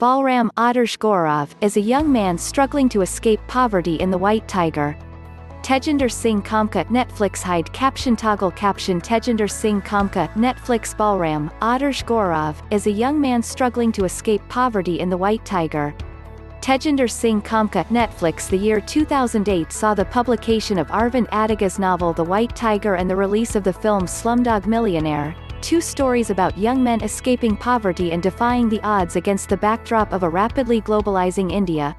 Balram Adarsh Gourav is a young man struggling to escape poverty in the White Tiger. Tejinder Singh Khamkha Netflixhide captiontoggle captionTejinder Singh Khamkha NetflixBalram Adarsh Gourav is a young man struggling to escape poverty in the White Tiger. Tejinder Singh Khamkha Netflix. The year 2008 saw the publication of Aravind Adiga's novel The White Tiger and the release of the film Slumdog Millionaire, two stories about young men escaping poverty and defying the odds against the backdrop of a rapidly globalizing India.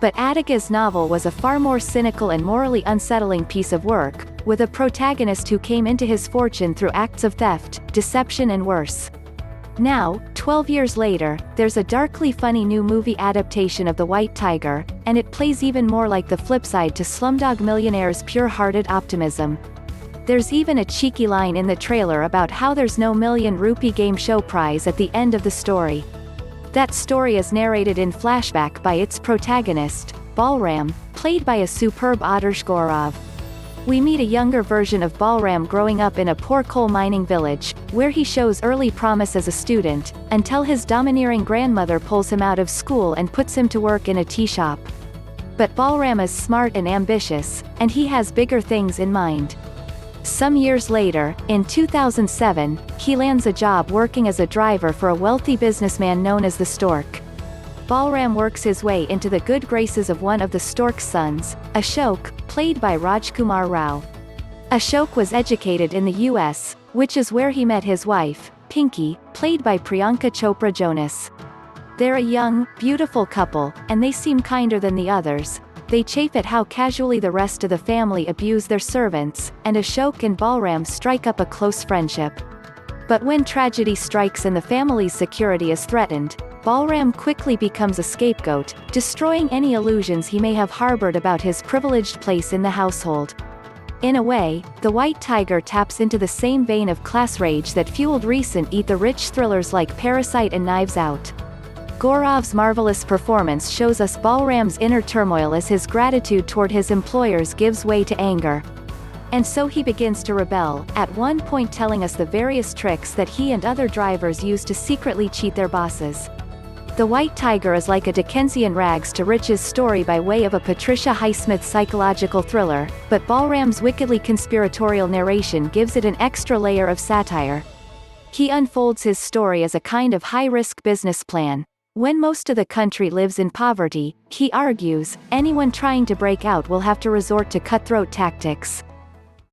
But Adiga's novel was a far more cynical and morally unsettling piece of work, with a protagonist who came into his fortune through acts of theft, deception and worse. Now, 12 years later, there's a darkly funny new movie adaptation of The White Tiger, and it plays even more like the flipside to Slumdog Millionaire's pure-hearted optimism. There's even a cheeky line in the trailer about how there's no million-rupee game show prize at the end of the story. That story is narrated in flashback by its protagonist, Balram, played by a superb Adarsh Gourav. We meet a younger version of Balram growing up in a poor coal mining village, where he shows early promise as a student, until his domineering grandmother pulls him out of school and puts him to work in a tea shop. But Balram is smart and ambitious, and he has bigger things in mind. Some years later, in 2007, he lands a job working as a driver for a wealthy businessman known as the Stork. Balram works his way into the good graces of one of the Stork's sons, Ashok, played by Rajkummar Rao. Ashok was educated in the US, which is where he met his wife, Pinky, played by Priyanka Chopra Jonas. They're a young, beautiful couple, and they seem kinder than the others. They chafe at how casually the rest of the family abuse their servants, and Ashok and Balram strike up a close friendship. But when tragedy strikes and the family's security is threatened, Balram quickly becomes a scapegoat, destroying any illusions he may have harbored about his privileged place in the household. In a way, The White Tiger taps into the same vein of class rage that fueled recent eat-the-rich thrillers like Parasite and Knives Out. Gourav's marvelous performance shows us Balram's inner turmoil as his gratitude toward his employers gives way to anger. And so he begins to rebel, at one point telling us the various tricks that he and other drivers use to secretly cheat their bosses. The White Tiger is like a Dickensian rags to riches story by way of a Patricia Highsmith psychological thriller, but Balram's wickedly conspiratorial narration gives it an extra layer of satire. He unfolds his story as a kind of high-risk business plan. When most of the country lives in poverty, he argues, anyone trying to break out will have to resort to cutthroat tactics.